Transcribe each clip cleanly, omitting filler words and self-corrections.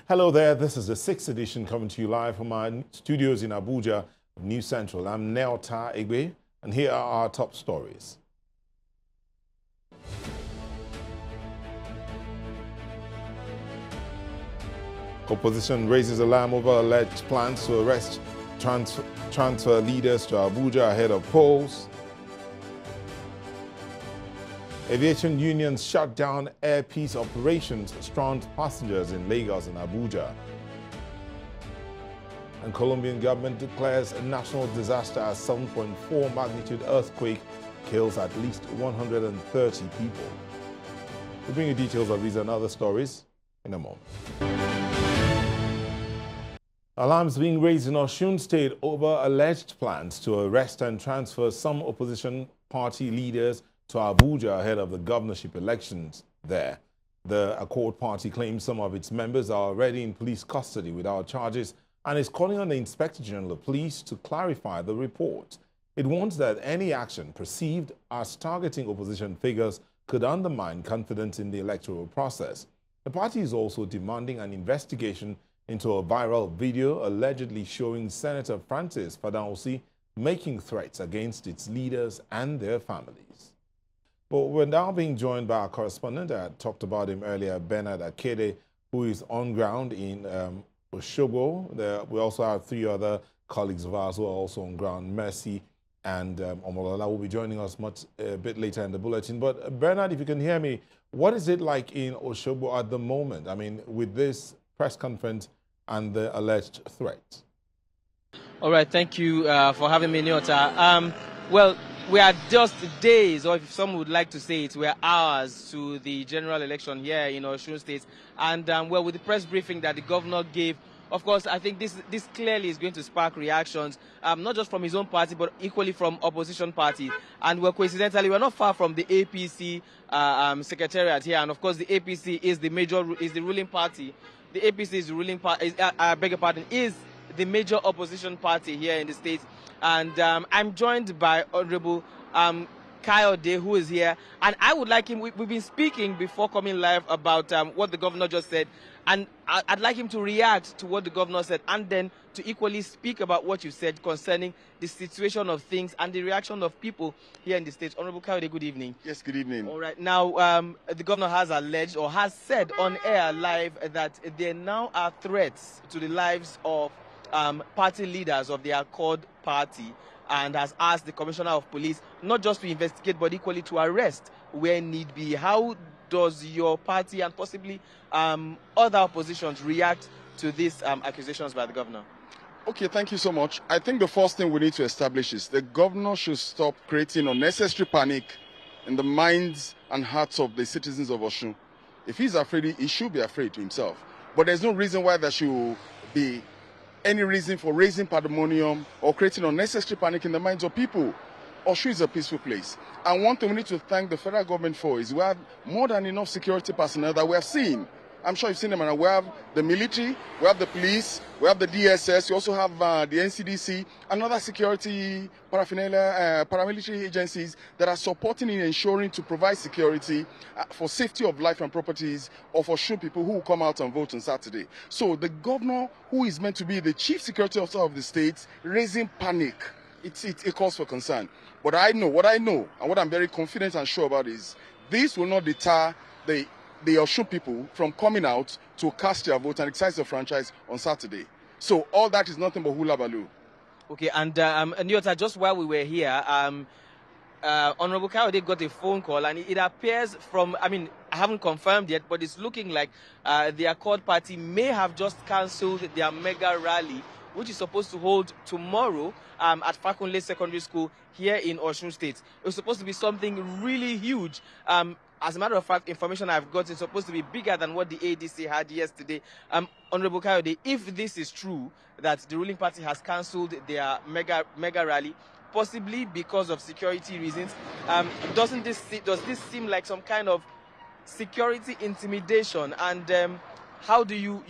Hello there, this is the 6th edition coming to you live from our studios in Abuja, News Central. I'm Neota Egbe, and here are our top stories. Opposition raises alarm over alleged plans to arrest transfer leaders to Abuja ahead of polls. Aviation unions shut down air peace operations, strand passengers in Lagos and Abuja. And Colombian government declares a national disaster as 7.4 magnitude earthquake kills at least 130 people. We'll bring you details of these and other stories in a moment. Alarms being raised in Osun State over alleged plans to arrest and transfer some opposition party leaders to Abuja ahead of the governorship elections there. The Accord Party claims some of its members are already in police custody without charges and is calling on the Inspector General of Police to clarify the report. It warns that any action perceived as targeting opposition figures could undermine confidence in the electoral process. The party is also demanding an investigation into a viral video allegedly showing Senator Francis Fadaosi making threats against its leaders and their families. But we're now being joined by our correspondent. I talked about him earlier, Bernard Akede, who is on ground in Osogbo. We also have three other colleagues of ours who are also on ground, Mercy and Omolola will be joining us a bit later in the bulletin. But Bernard, if you can hear me, what is it like in Osogbo at the moment? I mean, with this press conference and the alleged threats? All right, thank you for having me, Nyota. Well, we are just days, or if some would like to say it, we are hours to the general election here in Osun State. And well, with the press briefing that the governor gave, of course, I think this clearly is going to spark reactions, not just from his own party, but equally from opposition parties. And well, coincidentally, we're not far from the APC secretariat here. And of course, the APC is the ruling party. The APC is the ruling party, I beg your pardon, is the major opposition party here in the state. And I'm joined by Honorable Kayode, who is here. And I would like him, we've been speaking before coming live about what the governor just said. And I'd like him to react to what the governor said and then to equally speak about what you said concerning the situation of things and the reaction of people here in the state. Honorable Kayode, good evening. Yes, good evening. All right. Now, the governor has alleged or has said on air live that there now are threats to the lives of party leaders of the Accord Party, and has asked the Commissioner of Police not just to investigate but equally to arrest where need be. How does your party and possibly other oppositions react to these accusations by the governor? Okay, thank you so much. I think the first thing we need to establish is the governor should stop creating unnecessary panic in the minds and hearts of the citizens of Osun. If he's afraid, he should be afraid to himself. But there's no reason why there should be any reason for raising pandemonium or creating unnecessary panic in the minds of people. Osun is a peaceful place. And one thing we need to thank the federal government for is we have more than enough security personnel that we have seen. I'm sure you've seen them, and we have the military, we have the police, we have the DSS, we also have the NCDC, and other security paraphernalia, paramilitary agencies that are supporting in ensuring to provide security for safety of life and properties of Osun people who will come out and vote on Saturday. So the governor, who is meant to be the chief security officer of the state, raising panic, it calls for concern. But what I know, and what I'm very confident and sure about is this will not deter the Osun people from coming out to cast their vote and exercise the franchise on Saturday. So all that is nothing but hula baloo. Okay, and Nyota, just while we were here, Honorable Kayode got a phone call, and it appears from, I mean, I haven't confirmed yet, but it's looking like the Accord Party may have just cancelled their mega rally, which is supposed to hold tomorrow at Fakunle Secondary School here in Osun State. It was supposed to be something really huge. As a matter of fact, information I've got is supposed to be bigger than what the ADC had yesterday. Honorable Kayode, if this is true, that the ruling party has cancelled their mega rally, possibly because of security reasons, does this seem like some kind of security intimidation? And how do you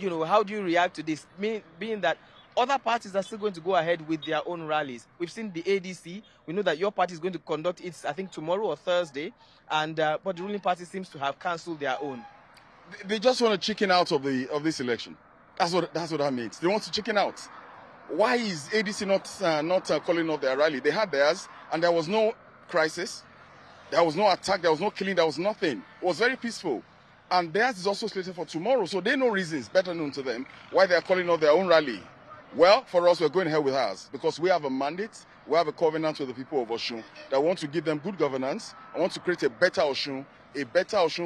react to this, being that other parties are still going to go ahead with their own rallies? We've seen the ADC. We know that your party is going to conduct its, I think, tomorrow or Thursday, and but the ruling party seems to have cancelled their own. They just want to chicken out of this election. That's what that means. They want to chicken out. Why is ADC not calling off their rally? They had theirs, and there was no crisis. There was no attack. There was no killing. There was nothing. It was very peaceful. And theirs is also slated for tomorrow. So they know reasons, better known to them, why they are calling off their own rally. Well, for us, we're going ahead with ours because we have a mandate. We have a covenant with the people of Osun that want to give them good governance. I want to create a better Osun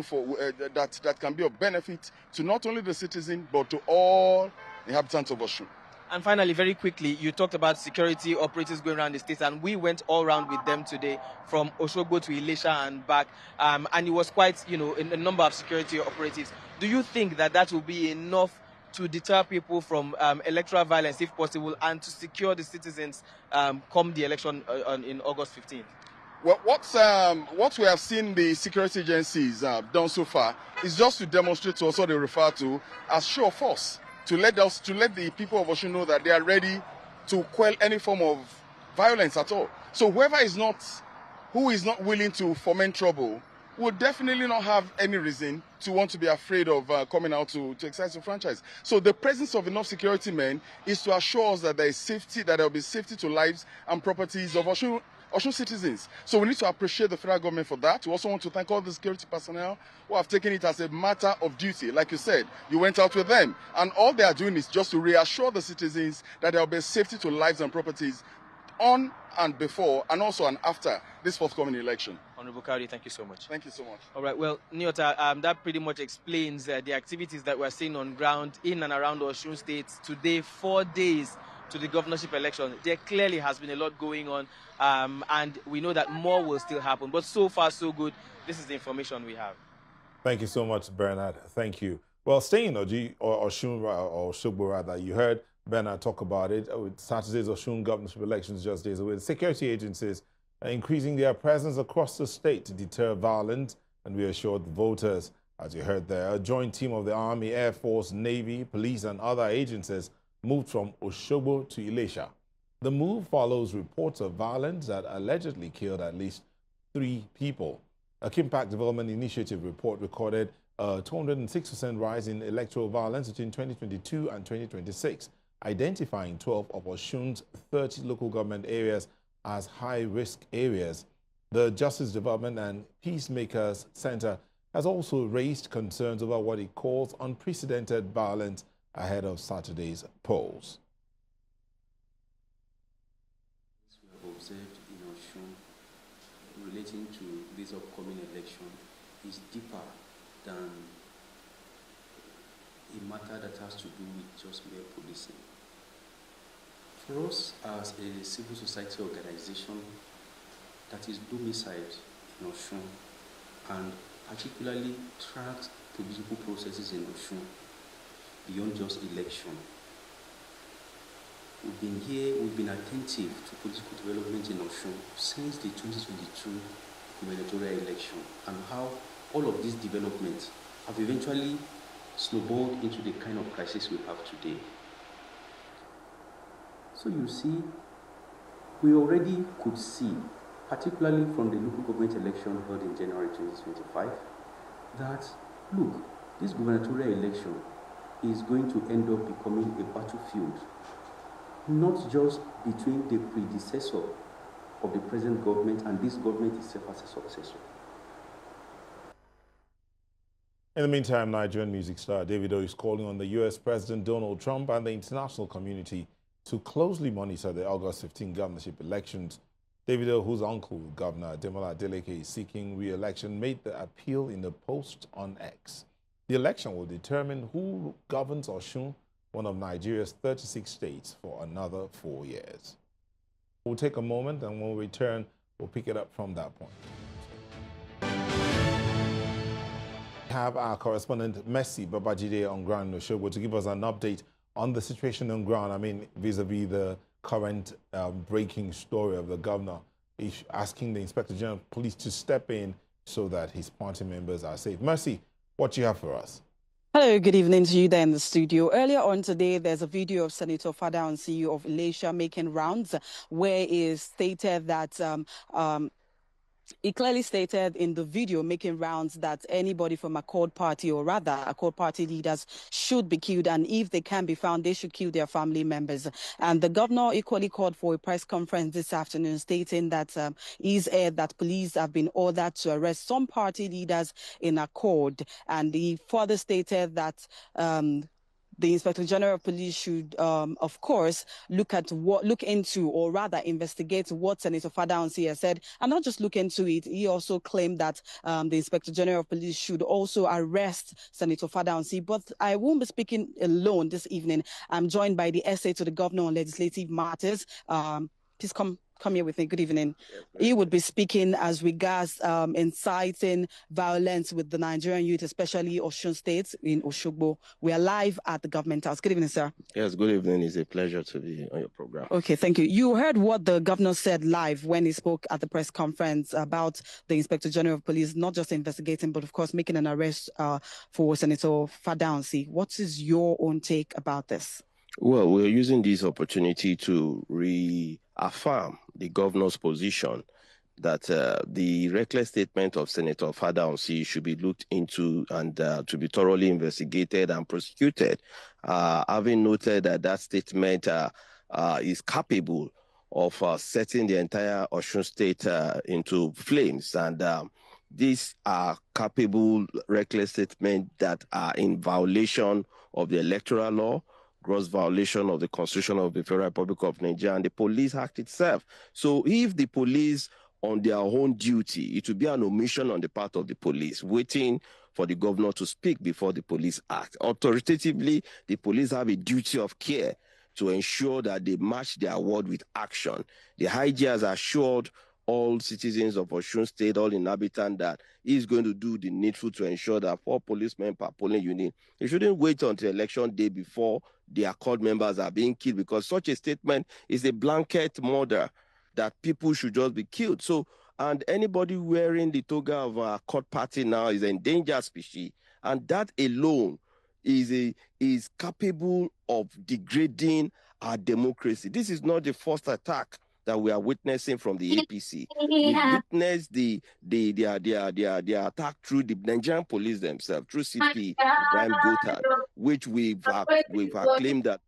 for that can be of benefit to not only the citizen but to all inhabitants of Osun. And finally, very quickly, you talked about security operatives going around the state, and we went all around with them today from Osogbo to Ilesha and back, and it was quite, a number of security operatives. Do you think that will be enough to deter people from electoral violence, if possible, and to secure the citizens come the election in August 15th? Well, what we have seen the security agencies done so far is just to demonstrate to us what they refer to as show of force. To let the people of Osun know that they are ready to quell any form of violence at all. So who is not willing to foment trouble will definitely not have any reason to want to be afraid of coming out to exercise the franchise. So the presence of enough security men is to assure us that there is safety, that there will be safety to lives and properties of Osun citizens. So we need to appreciate the federal government for that. We also want to thank all the security personnel who have taken it as a matter of duty. Like you said, you went out with them. And all they are doing is just to reassure the citizens that there will be safety to lives and properties on and before and also and after this forthcoming election. Honorable Kaudi, thank you so much. Thank you so much. All right, well, Nyota, that pretty much explains the activities that we're seeing on ground in and around Osun State today, 4 days to the governorship election. There clearly has been a lot going on, and we know that more will still happen. But so far, so good. This is the information we have. Thank you so much, Bernard. Thank you. Well, staying in Osun, or Osogbo rather, you heard Bernard talk about it. With Saturday's Osun governorship elections just days away, the security agencies are increasing their presence across the state to deter violence and reassure the voters. As you heard there, a joint team of the Army, Air Force, Navy, police, and other agencies moved from Osogbo to Ilesha. The move follows reports of violence that allegedly killed at least 3 people. A Kimpact Development Initiative report recorded a 206% rise in electoral violence between 2022 and 2026, identifying 12 of Osun's 30 local government areas as high-risk areas. The Justice Development and Peacemakers Center has also raised concerns over what it calls unprecedented violence ahead of Saturday's polls. We have observed in Osun relating to this upcoming election is deeper than a matter that has to do with just mere policing. For us as a civil society organization that is domiciled in Osun and particularly tracks political processes in Osun beyond just election, we've been here, we've been attentive to political development in Osun since the 2022 gubernatorial election and how all of these developments have eventually snowballed into the kind of crisis we have today. So you see, we already could see, particularly from the local government election held in January 2025, that, look, this gubernatorial election is going to end up becoming a battlefield, not just between the predecessor of the present government and this government itself as a successor. In the meantime, Nigerian music star Davido is calling on the U.S. President Donald Trump and the international community to closely monitor the August 15 governorship elections. Davido, whose uncle, Governor Ademola Adeleke, is seeking re-election, made the appeal in the post on X. The election will determine who governs Osun, one of Nigeria's 36 states, for another 4 years. We'll take a moment, and when we return, we'll pick it up from that point. We have our correspondent, Messi Babajide, on ground in Osogbo to give us an update on the situation on ground. I mean, vis-a-vis the current breaking story of the governor asking the Inspector General of Police to step in so that his party members are safe. Mercy, what do you have for us? Hello, good evening to you there in the studio. Earlier on today, there's a video of Senator Fada Onsiyu of Ilesha making rounds where it is stated that He clearly stated in the video making rounds that anybody from Accord Party, or rather Accord Party leaders, should be killed, and if they can be found, they should kill their family members. And the governor equally called for a press conference this afternoon, stating that he's aired that police have been ordered to arrest some party leaders in Accord, and he further stated that the Inspector General of Police should, of course, look into, or rather investigate what Senator Fadaunsi has said, and not just look into it. He also claimed that the Inspector General of Police should also arrest Senator Fadaunsi. But I won't be speaking alone this evening. I'm joined by the essay to the Governor on Legislative Matters. Please come here with me. Good evening. He would be speaking as regards inciting violence with the Nigerian youth, especially Osun State in Oshogbo. We are live at the Government House. Good evening, sir. Yes, good evening. It's a pleasure to be on your program. Okay, thank you. You heard what the governor said live when he spoke at the press conference about the Inspector General of Police, not just investigating, but of course making an arrest for Senator Fadaunsi. What is your own take about this? Well, we're using this opportunity to reaffirm the governor's position that the reckless statement of Senator Fadaunsi should be looked into and to be thoroughly investigated and prosecuted. Having noted that that statement is capable of setting the entire Osun State into flames, and these are capable reckless statements that are in violation of the electoral law, gross violation of the Constitution of the Federal Republic of Nigeria and the Police Act itself. So if the police on their own duty, it would be an omission on the part of the police, waiting for the governor to speak before the police act. Authoritatively, the police have a duty of care to ensure that they match their word with action. The IG has assured all citizens of Osun State, all inhabitants, that he is going to do the needful to ensure that 4 policemen per polling unit. He shouldn't wait until election day before the Accord members are being killed, because such a statement is a blanket murder that people should just be killed. So, and anybody wearing the toga of our Accord party now is an endangered species, and that alone is capable of degrading our democracy. This is not the first attack that we are witnessing from the APC. We witnessed their attack through the Nigerian police themselves, through CP Ibrahim Gotad, which we've claimed that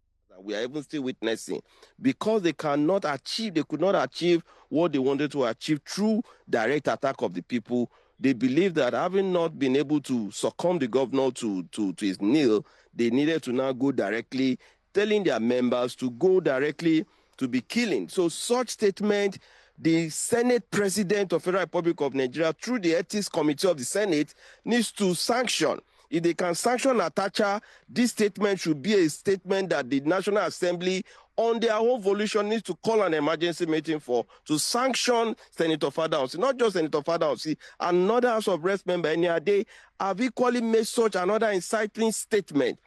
we are even still witnessing, because they could not achieve what they wanted to achieve through direct attack of the people. They believe that having not been able to succumb the governor to his kneel, they needed to now go directly, telling their members to go directly to be killing. So such statement, the Senate President of the Federal Republic of Nigeria, through the Ethics Committee of the Senate, needs to sanction. If they can sanction Atacha, this statement should be a statement that the National Assembly, on their own volition, needs to call an emergency meeting to sanction Senator Fadaunsi. Not just Senator Fadaunsi, another House of Reps member, Eniade, have equally made such another inciting statement,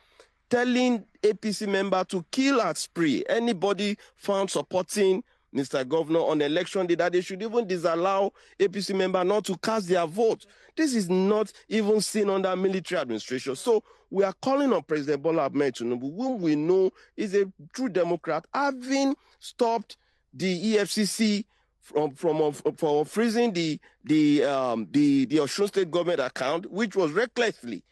telling APC member to kill at spree anybody found supporting Mr. Governor on election day, that they should even disallow APC member not to cast their vote. This is not even seen under military administration. So we are calling on President Bola Ahmed Tinubu, whom we know is a true Democrat, having stopped the EFCC from freezing the Osun State government account, which was recklessly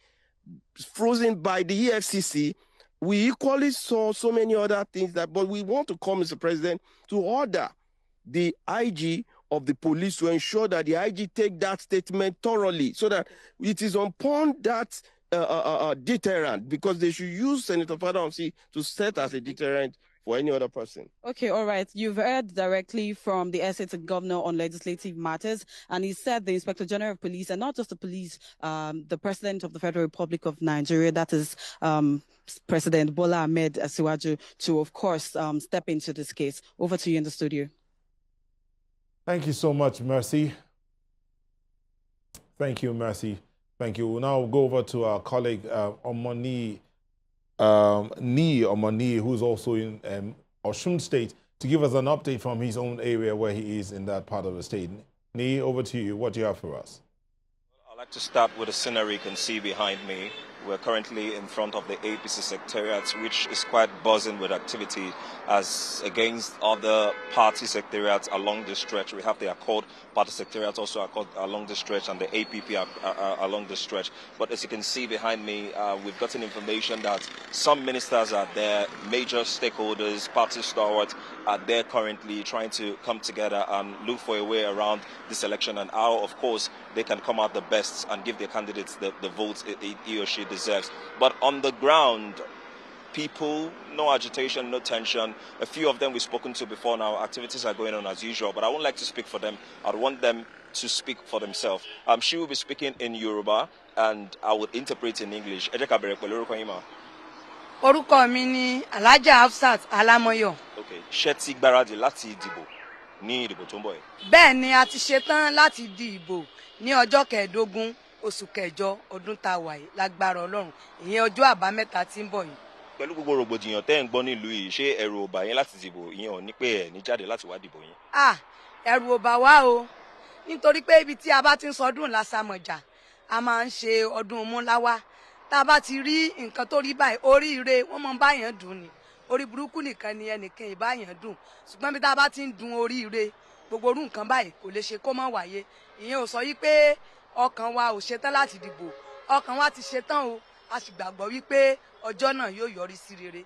frozen by the EFCC. We equally saw so many other things but we want to call, Mr. President, to order the IG of the police to ensure that the IG take that statement thoroughly, so that it is upon that deterrent, because they should use Senator Fadaunsi to set as a deterrent for any other person. Okay, all right. You've heard directly from the essay to Governor on Legislative Matters, and he said the Inspector General of Police, and not just the police, the President of the Federal Republic of Nigeria, that is President Bola Ahmed Asiwaju, to, of course, step into this case. Over to you in the studio. Thank you so much, Mercy. Thank you, Mercy. Thank you. We'll now go over to our colleague, Omoni, who's also in Osun State, to give us an update from his own area where he is in that part of the state. Ni, over to you. What do you have for us? I'd like to start with the scenery you can see behind me. We're currently in front of the APC secretariat, which is quite buzzing with activity as against other party secretariats along the stretch. We have the Accord Party secretariat also along the stretch, and the APP are along the stretch. But as you can see behind me, we've gotten information that some ministers are there, major stakeholders, party stalwarts are there currently trying to come together and look for a way around this election, and how, of course, they can come out the best and give their candidates the votes he or she deserves. But on the ground, people, no agitation, no tension. A few of them we've spoken to before now. Activities are going on as usual, but I won't like to speak for them. I'd want them to speak for themselves. She will be speaking in Yoruba, and I would interpret in English. Orúkọ mi ni Alhaja Hafsat Alamoyo. Okay. Ṣé ti gbáradì láti dìbò ní ìdìbò tó ń bọ̀ yìí? Bẹ́ẹ̀ ni a ti ṣetán láti di ìbò ní ọjọ́ 15 oṣù kẹjọ ọdún tá a wà yìí lágbára Ọlọ́run, ìyẹn ọjọ́ àbámẹ́ta tí ń bọ̀ yìí. Pẹ̀lú gbogbo rògbòdìyàn tẹ́ ń gbọ́ nílùú yìí, ṣé ẹ̀rù ò bà yín láti dìbò? Ìyẹn ò ní pé ẹ̀ ní jáde láti wá dìbò yín. Ẹ̀rù ò bà wá o, nítorí pé ibi tí a bá ti ń sọdún lásàmọ̀jà a máa ń ṣe ọdún múláwá. Tá a bá ti rí nǹkan tó rí báyìí, oríire wọ́n mọ báyàn dùn ni, orí burúkú nìkan ni ẹnìkan ìbáyàn dùn, ṣùgbọ́n bí tá a bá ti ń dun oríire, gbogbo orú nǹkan báyìí kò lè ṣe kó má wáyé. Ìyẹn ò sọ yí pé ọkàn wa ò ṣetán láti dìbò, ọkàn wa ti ṣetán o, a sì gbàgbọ́ wípé ọjọ́ náà yóò yọrí sí rere.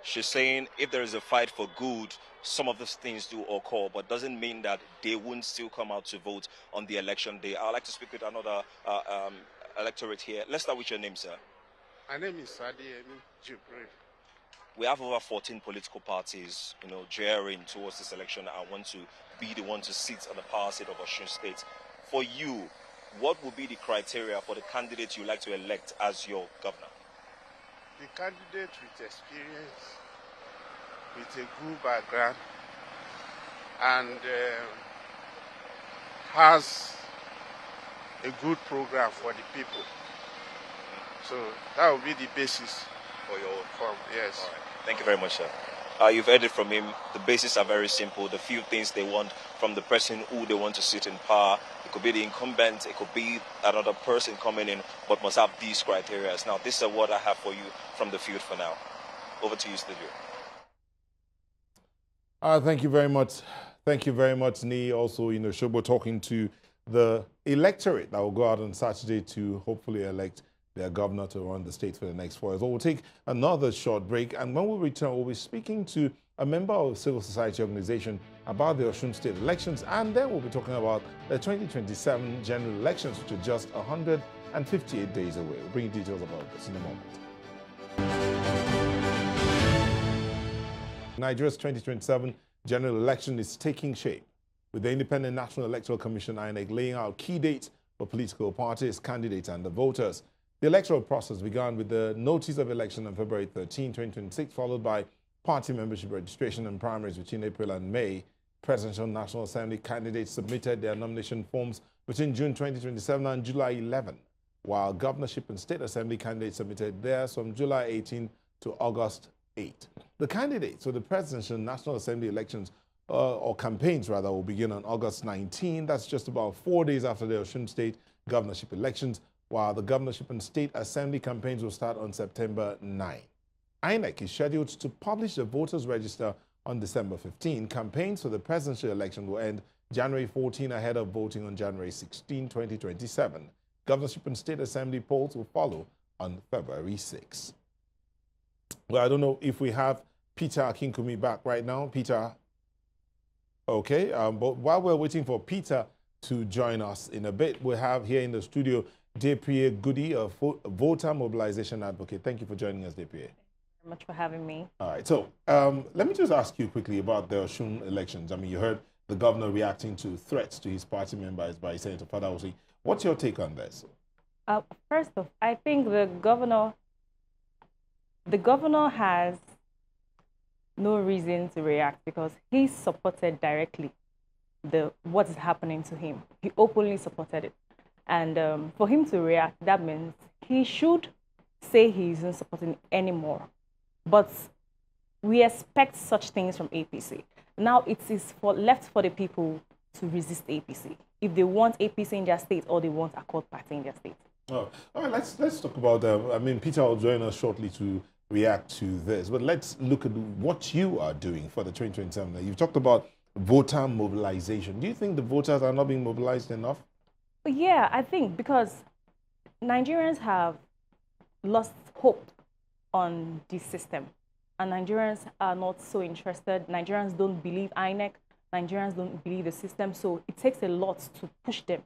She's saying if there is a fight for good, some of these things do occur, but doesn't mean that they won't still come out to vote on the election day. I'd like to speak with another electorate here. Let's start with your name, sir. My name is Adeyemi Jibril. We have over 14 political parties, gearing towards this election and want to be the one to sit on the power seat of Osun State. For you, what would be the criteria for the candidate you like to elect as your governor? The candidate with experience, with a good background, and has a good program for the people. So that will be the basis for your form. Yes. All right. Thank you very much, sir. You've heard it from him. The bases are very simple. The few things they want from the person who they want to sit in power. It could be the incumbent, it could be another person coming in, but must have these criteria. Now, this is what I have for you from the field for now. Over to you, studio. Thank you very much. Thank you very much, Nee. Also, Shobo talking to the electorate that will go out on Saturday to hopefully elect their governor to run the state for the next 4 years. We'll take another short break, and when we return, we'll be speaking to a member of a civil society organization about the Osun state elections, and then we'll be talking about the 2027 general elections, which are just 158 days away. We'll bring you details about this in a moment. Nigeria's 2027 general election is taking shape, with the Independent National Electoral Commission, INEC, laying out key dates for political parties, candidates, and the voters. The electoral process began with the notice of election on February 13, 2026, followed by party membership registration and primaries between April and May. Presidential National Assembly candidates submitted their nomination forms between June 2027 and July 11, while governorship and state assembly candidates submitted theirs from July 18 to August 8. The candidates for the Presidential National Assembly elections, or campaigns rather, will begin on August 19. That's just about 4 days after the Osun State governorship elections, while the governorship and state assembly campaigns will start on September 9. INEC is scheduled to publish the voters' register on December 15. Campaigns for the presidential election will end January 14 ahead of voting on January 16, 2027. Governorship and state assembly polls will follow on February 6. Well, I don't know if we have Peter Akinkumi back right now. Peter, okay, but while we're waiting for Peter to join us in a bit, we have here in the studio Deprier Goody, a voter mobilization advocate. Thank you for joining us, Deprier. Thank you very much for having me. All right, so let me just ask you quickly about the Osun elections. I mean, you heard the governor reacting to threats to his party members by Senator Fada Osun. What's your take on this? First off, I think the governor has no reason to react because he supported directly what is happening to him. He openly supported it. And for him to react, that means he should say he isn't supporting anymore. But we expect such things from APC. Now it is left for the people to resist APC. If they want APC in their state or they want Accord Party in their state. Oh, all right, let's talk about I mean, Peter will join us shortly to react to this, but let's look at what you are doing for the 2027. You've talked about voter mobilization. Do you think the voters are not being mobilized enough? Yeah, I think because Nigerians have lost hope on this system, and Nigerians are not so interested. Nigerians don't believe INEC. Nigerians don't believe the system, so it takes a lot to push them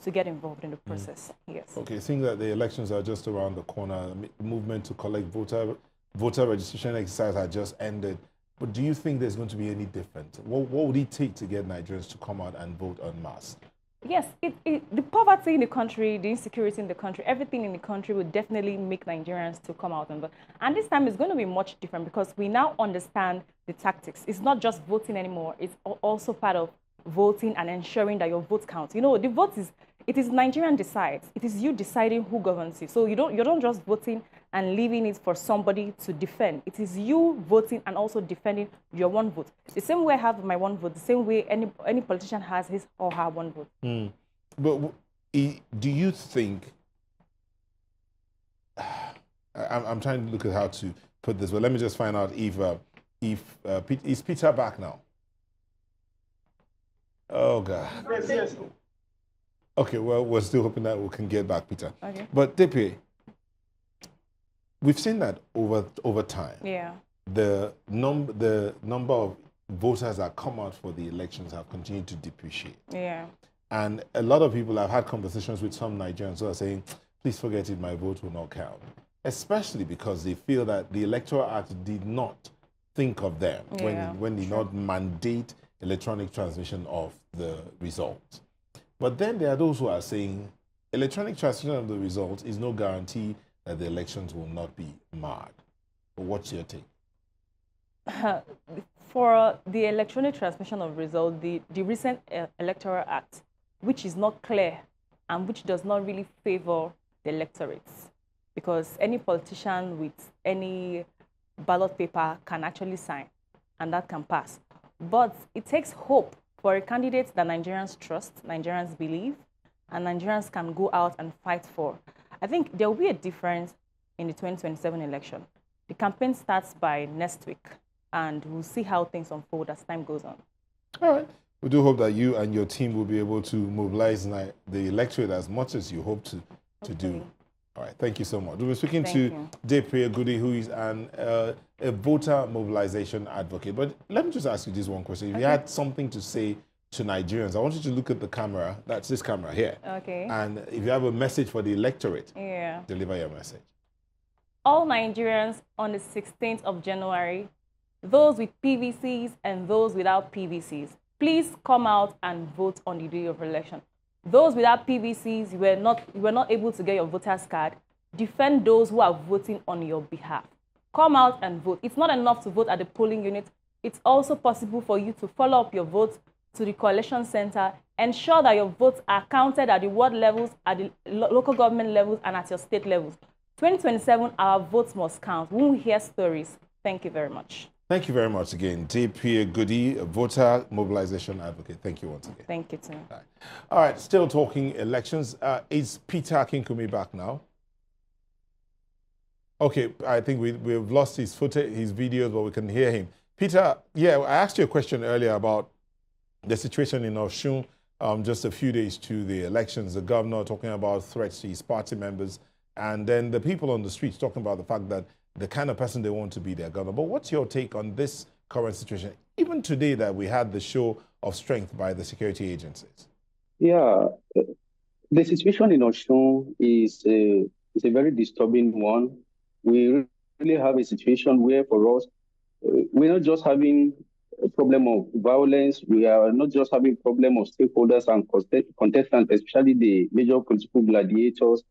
to get involved in the process. Yes. Okay, seeing that the elections are just around the corner, the movement to collect voter registration exercise had just ended. But do you think there's going to be any difference? What would it take to get Nigerians to come out and vote en masse? Yes, the poverty in the country, the insecurity in the country, everything in the country would definitely make Nigerians to come out and vote. And this time it's going to be much different because we now understand the tactics. It's not just voting anymore. It's also part of voting and ensuring that your vote counts. You know, the vote is, it is Nigerian decides. It is you deciding who governs you. So you don't just voting and leaving it for somebody to defend. It is you voting and also defending your one vote. The same way I have my one vote, the same way any politician has his or her one vote. But do you think, I'm trying to look at how to put this, but let me just find out if is Peter back now? Oh, God. Yes. Okay, well, we're still hoping that we can get back, Peter. Okay. But Depe, we've seen that over time. Yeah. The number of voters that come out for the elections have continued to depreciate. Yeah. And a lot of people, have had conversations with some Nigerians who are saying, please forget it, my vote will not count. Especially because they feel that the Electoral Act did not think of them when it did not mandate electronic transmission of the results. But then there are those who are saying electronic transmission of the results is no guarantee that the elections will not be marred. But what's your take? For the electronic transmission of results, the recent Electoral Act, which is not clear and which does not really favor the electorates, because any politician with any ballot paper can actually sign, and that can pass. But it takes hope for a candidate that Nigerians trust, Nigerians believe, and Nigerians can go out and fight for. I think there will be a difference in the 2027 election. The campaign starts by next week, and we'll see how things unfold as time goes on. All right. We do hope that you and your team will be able to mobilize the electorate as much as you hope to do. All right. Thank you so much. We were speaking to Depe Goody, who is a voter mobilization advocate. But let me just ask you this one question. If you had something to say to Nigerians, I want you to look at the camera. That's this camera here. Okay. And if you have a message for the electorate, yeah, deliver your message. All Nigerians on the 16th of January, those with PVCs and those without PVCs, please come out and vote on the day of election. Those without PVCs, you were not able to get your voter's card. Defend those who are voting on your behalf. Come out and vote. It's not enough to vote at the polling unit. It's also possible for you to follow up your vote to the collection center. Ensure that your votes are counted at the ward levels, at the local government levels, and at your state levels. 2027, our votes must count. When we hear stories, thank you very much. Thank you very much again. Depe Goody, a voter mobilization advocate. Thank you once again. Thank you, too. All right, still talking elections. Is Peter Akinkumi back now? Okay, I think we've lost his footage, his videos, but we can hear him. Peter, yeah, I asked you a question earlier about the situation in Osun just a few days to the elections. The governor talking about threats to his party members, and then the people on the streets talking about the fact that the kind of person they want to be their governor. But what's your take on this current situation? Even today that we had the show of strength by the security agencies. Yeah, the situation in Osun is a very disturbing one. We really have a situation where for us, we're not just having a problem of violence, we are not just having a problem of stakeholders and contestants, especially the major political gladiators,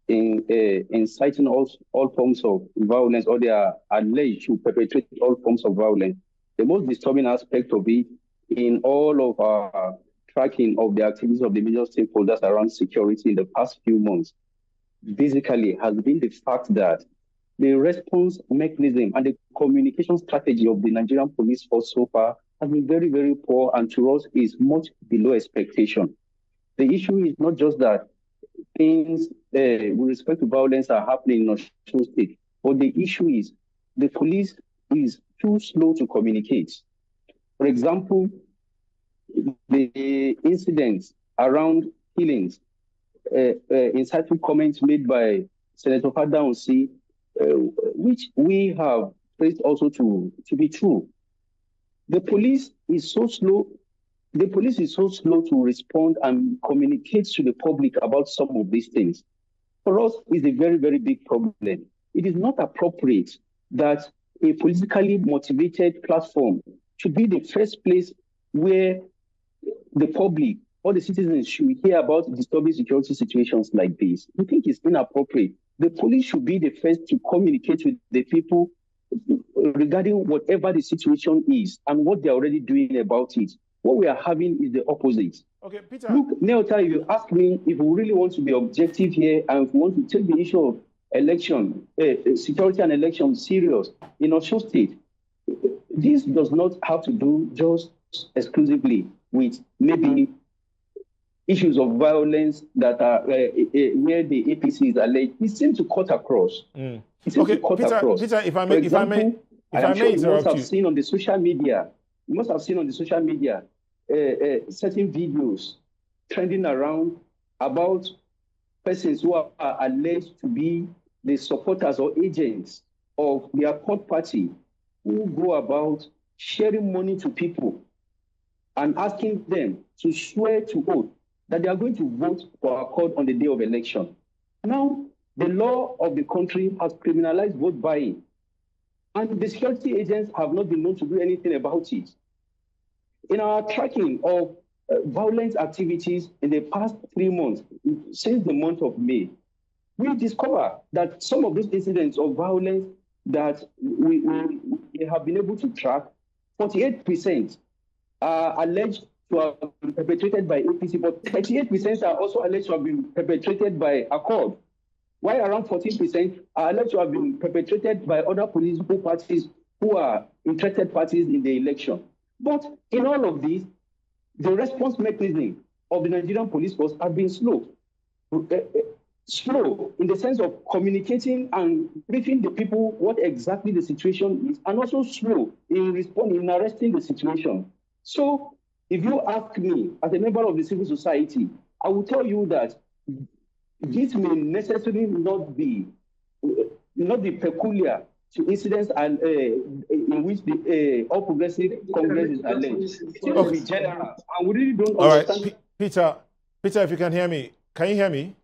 inciting all forms of violence, or they are alleged to perpetrate all forms of violence. The most disturbing aspect of it in all of our tracking of the activities of the major stakeholders around security in the past few months basically has been the fact that the response mechanism and the communication strategy of the Nigerian police force so far has been very, very poor, and to us is much below expectation. The issue is not just that things with respect to violence are happening in Osun State. But the issue is the police is too slow to communicate. For example, the incidents around killings, insightful comments made by Senator Fadaunsi, which we have traced also to be true. The police is so slow. The police is so slow to respond and communicate to the public about some of these things. For us, it's a very, very big problem. It is not appropriate that a politically motivated platform should be the first place where the public or the citizens should hear about disturbing security situations like this. We think it's inappropriate. The police should be the first to communicate with the people regarding whatever the situation is and what they're already doing about it. What we are having is the opposite. Okay, Peter. Look, Neota, if you ask me if we really want to be objective here and if we want to take the issue of election, security and election serious in Osun State, this does not have to do just exclusively with maybe issues of violence that are where the APC is alleged. It seems to cut across. Okay, Peter, if I may you must have seen on the social media. You must have seen on the social media certain videos trending around about persons who are alleged to be the supporters or agents of the Accord Party who go about sharing money to people and asking them to swear to oath that they are going to vote for Accord on the day of election. Now, the law of the country has criminalized vote buying, and the security agents have not been known to do anything about it. In our tracking of violent activities in the past 3 months, since the month of May, we discover that some of those incidents of violence that we have been able to track, 48% are alleged to have been perpetrated by APC, but 38% are also alleged to have been perpetrated by Accord, while around 14% are alleged to have been perpetrated by other political parties who are interested parties in the election. But in all of this, the response mechanism of the Nigerian police force has been slow. Slow in the sense of communicating and briefing the people what exactly the situation is, and also slow in responding, in arresting the situation. So if you ask me, as a member of the civil society, I will tell you that this may necessarily not be peculiar to incidents and in which the All Progressive Congress is alleged. It will be general, and we really don't understand. Peter, if you can hear me, can you hear me?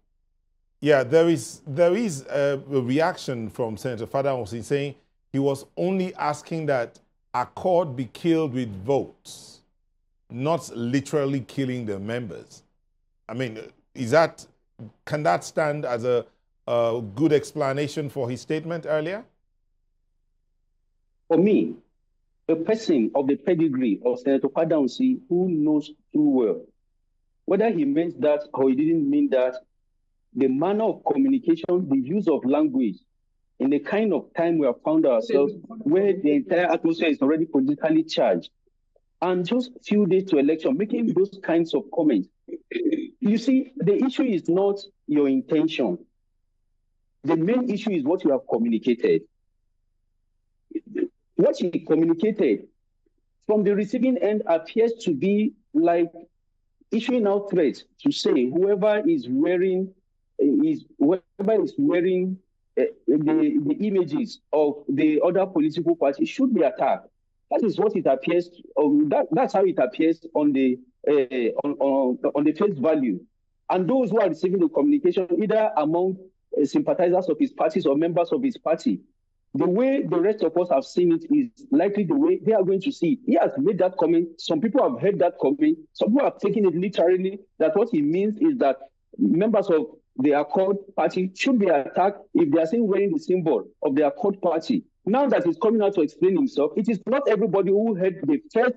Yeah, there is a reaction from Senator Fadaunsi saying he was only asking that Accord be killed with votes, not literally killing the members. I mean, can that stand as a good explanation for his statement earlier? For me, a person of the pedigree of Senator Fadaunsi who knows too well, whether he meant that or he didn't mean that, the manner of communication, the use of language, in the kind of time we have found ourselves where the entire atmosphere is already politically charged, and just a few days to election, making those kinds of comments. You see, the issue is not your intention. The main issue is what you have communicated. What he communicated from the receiving end appears to be like issuing out threats to say whoever is wearing the images of the other political parties should be attacked. That is what it appears. That's how it appears on the face value. And those who are receiving the communication, either among sympathizers of his parties or members of his party, the way the rest of us have seen it is likely the way they are going to see it. He has made that comment. Some people have heard that comment. Some people have taken it literally, that what he means is that members of the Accord Party should be attacked if they are seen wearing the symbol of the Accord Party. Now that he's coming out to explain himself, it is not everybody who heard the first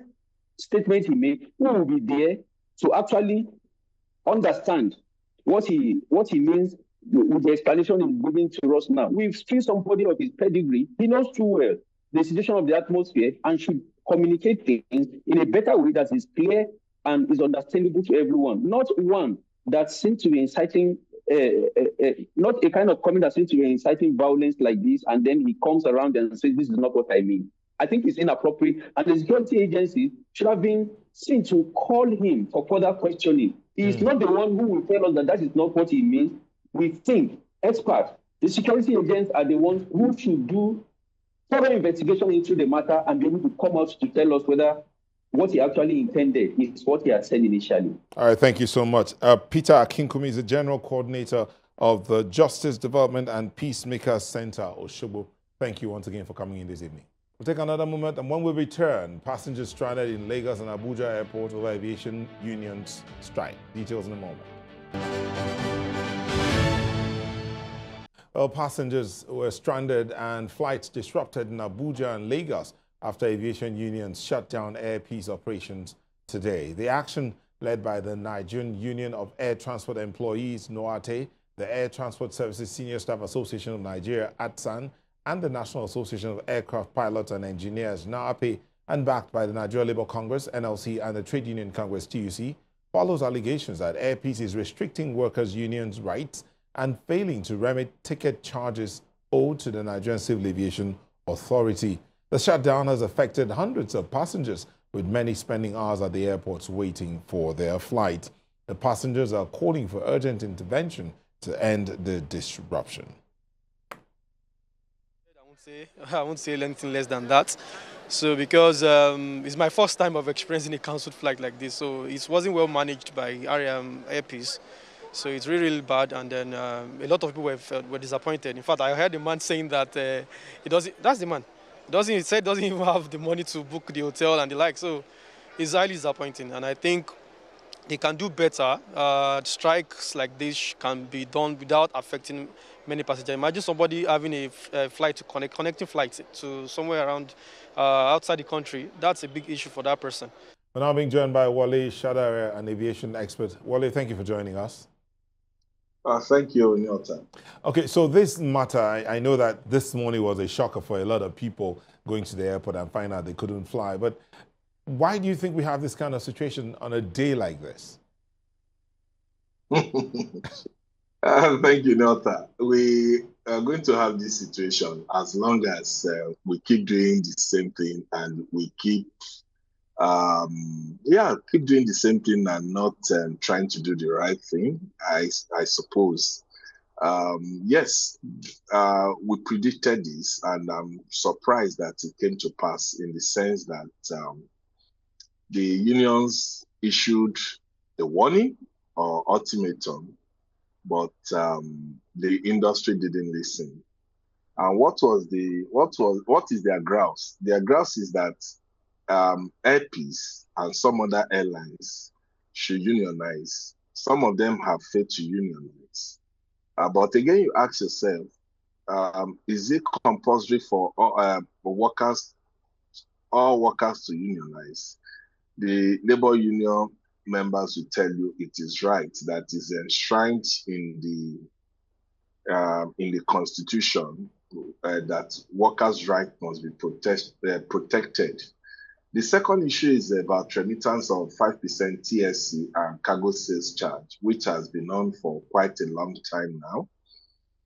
statement he made who will be there to actually understand what he means with the explanation he's giving to us now. We've seen somebody of his pedigree. He knows too well the situation of the atmosphere and should communicate things in a better way that is clear and is understandable to everyone, not one that seems to be inciting not a kind of comment that seems to be inciting violence like this, and then he comes around and says, this is not what I mean. I think it's inappropriate, and the security agency should have been seen to call him for further questioning. He's not the one who will tell us that that is not what he means. We think, experts, the security agents are the ones who should do thorough investigation into the matter and be able to come out to tell us whether what he actually intended is what he had said initially. All right, thank you so much. Peter Akinkumi is the General Coordinator of the Justice Development and Peacemaker Center, Osogbo. Thank you once again for coming in this evening. We'll take another moment, and when we return, passengers stranded in Lagos and Abuja airport over aviation unions strike. Details in a moment. Well, passengers were stranded and flights disrupted in Abuja and Lagos after aviation unions shut down air peace operations today. The action led by the Nigerian Union of Air Transport Employees, NOATE, the Air Transport Services Senior Staff Association of Nigeria, ATSAN, and the National Association of Aircraft Pilots and Engineers, NAAPE, and backed by the Nigeria Labour Congress, NLC, and the Trade Union Congress, TUC, follows allegations that Air Peace is restricting workers' unions' rights and failing to remit ticket charges owed to the Nigerian Civil Aviation Authority. The shutdown has affected hundreds of passengers, with many spending hours at the airports waiting for their flight. The passengers are calling for urgent intervention to end the disruption. I won't say anything less than that. So because it's my first time of experiencing a cancelled flight like this, so it wasn't well managed by Air Peace. So it's really, really bad, and then a lot of people were disappointed. In fact, I heard the man saying that that's the man. He said doesn't even have the money to book the hotel and the like. So it's highly disappointing, and I think they can do better. Strikes like this can be done without affecting many passengers. Imagine somebody having a flight to connecting flights to somewhere around outside the country. That's a big issue for that person. We're now being joined by Wale Shadare, an aviation expert. Wale, thank you for joining us. Thank you, Nilton. Okay, so this matter, I know that this morning was a shocker for a lot of people going to the airport and find out they couldn't fly. But why do you think we have this kind of situation on a day like this? Thank you, Nilton. We are going to have this situation as long as we keep doing the same thing and we keep doing the same thing and not trying to do the right thing, I suppose. Yes, we predicted this, and I'm surprised that it came to pass in the sense that the unions issued a warning or ultimatum, but the industry didn't listen. And what is their grouse? Their grouse is that Air Peace and some other airlines should unionize. Some of them have failed to unionize. But again, you ask yourself, is it compulsory for all workers to unionize? The labor union members will tell you it is right, that is enshrined in the Constitution, that workers' rights must be protected. The second issue is about remittance of 5% TSC and cargo sales charge, which has been on for quite a long time now.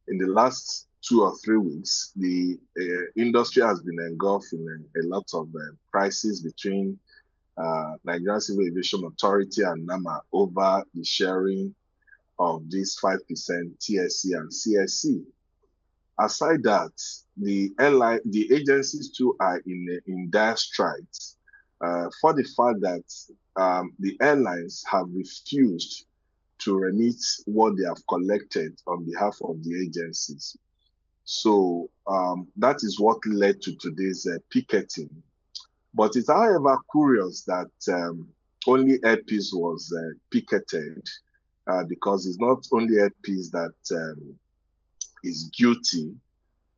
In the last 2 or 3 weeks, the industry has been engulfed in a lot of crises between Nigerian Civil Aviation Authority and NAMA over the sharing of this 5% TSC and CSC. Aside that, the agencies too are in dire straits for the fact that the airlines have refused to remit what they have collected on behalf of the agencies. So that is what led to today's picketing. But it's however curious that only Air Peace was picketed because it's not Air Peace that is guilty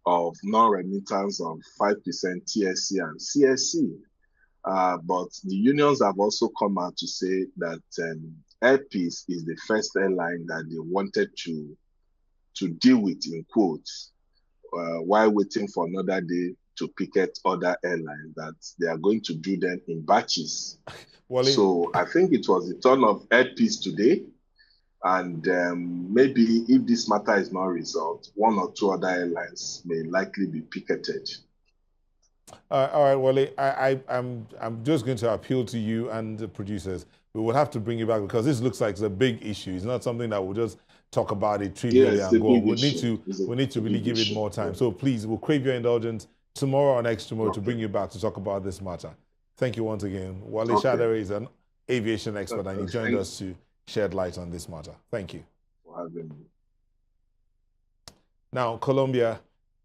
of non-remittance of 5% TSC and CSC. But the unions have also come out to say that Air Peace is the first airline that they wanted to deal with, in quotes, while waiting for another day to picket other airlines, that they are going to do them in batches. So I think it was the turn of Air Peace today. And maybe if this matter is not resolved, one or two other airlines may likely be picketed. All right, Wale, I'm just going to appeal to you and the producers. We will have to bring you back because this looks like it's a big issue. It's not something that we'll just talk about it trivially and go. We need to really give it more time. So please, we'll crave your indulgence tomorrow or next tomorrow to bring you back to talk about this matter. Thank you once again. Wale Shadare is an aviation expert and he joined us to shed light on this matter. Thank you. For having me. Now, Colombia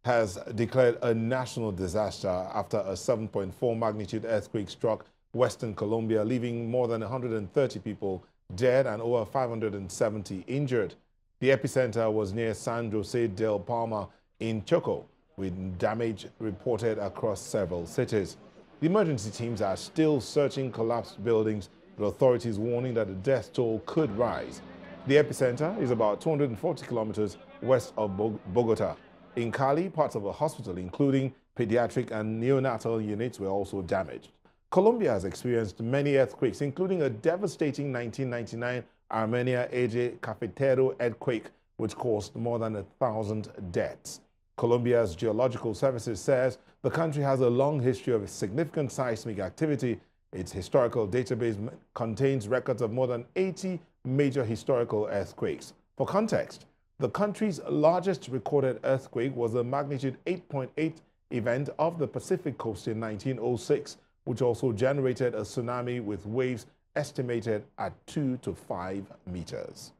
has declared a national disaster after a 7.4 magnitude earthquake struck western Colombia, leaving more than 130 people dead and over 570 injured. The epicenter was near San Jose del Palma in Choco, with damage reported across several cities. The emergency teams are still searching collapsed buildings, with authorities warning that the death toll could rise. The epicenter is about 240 kilometers west of Bogota. In Cali, parts of a hospital, including pediatric and neonatal units, were also damaged. Colombia has experienced many earthquakes, including a devastating 1999 Armenia Eje Cafetero earthquake, which caused more than 1,000 deaths. Colombia's Geological Services says the country has a long history of significant seismic activity. Its historical database contains records of more than 80 major historical earthquakes. For context, the country's largest recorded earthquake was a magnitude 8.8 event off the Pacific coast in 1906, which also generated a tsunami with waves estimated at 2 to 5 meters.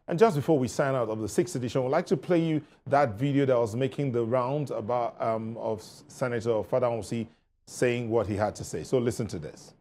And just before we sign out of the 6th edition, I'd like to play you that video that was making the rounds about of Senator Osun saying what he had to say. So listen to this.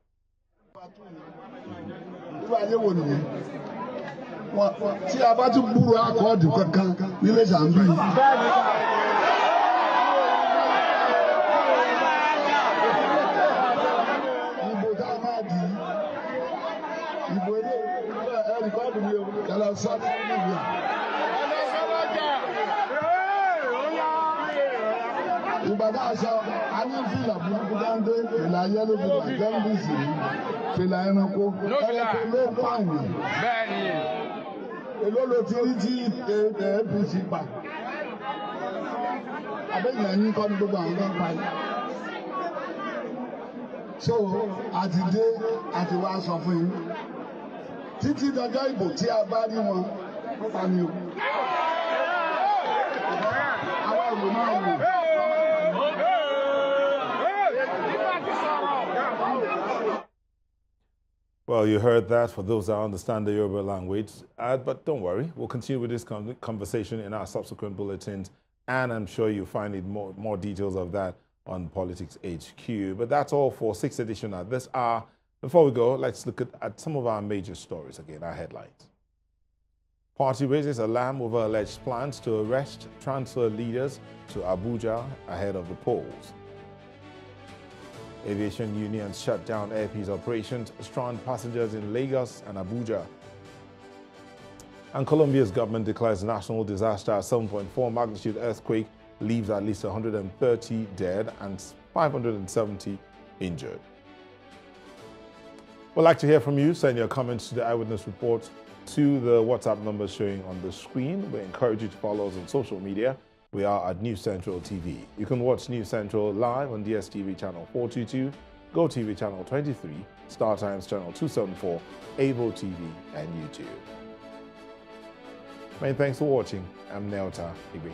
So, àti dé àti wá sọ fún yín títí dọjọ́ ìbò tí a bá rí wọn pa ni o. Àwọn ìlú náà wò. Well, you heard that for those that understand the Yoruba language. But don't worry, we'll continue with this conversation in our subsequent bulletins, and I'm sure you'll find more details of that on Politics HQ. But that's all for 6th edition at this hour. Before we go, let's look at some of our major stories again, our headlines. Party raises alarm over alleged plans to arrest transfer leaders to Abuja ahead of the polls. Aviation unions shut down Air Peace operations, strand passengers in Lagos and Abuja. And Colombia's government declares national disaster. 7.4 magnitude earthquake leaves at least 130 dead and 570 injured. We'd like to hear from you. Send your comments to the Eyewitness Report to the WhatsApp number showing on the screen. We encourage you to follow us on social media. We are at News Central TV. You can watch News Central live on DSTV channel 422, GoTV channel 23, Star Times channel 274, Avo TV, and YouTube. Many thanks for watching. I'm Neota Igwe.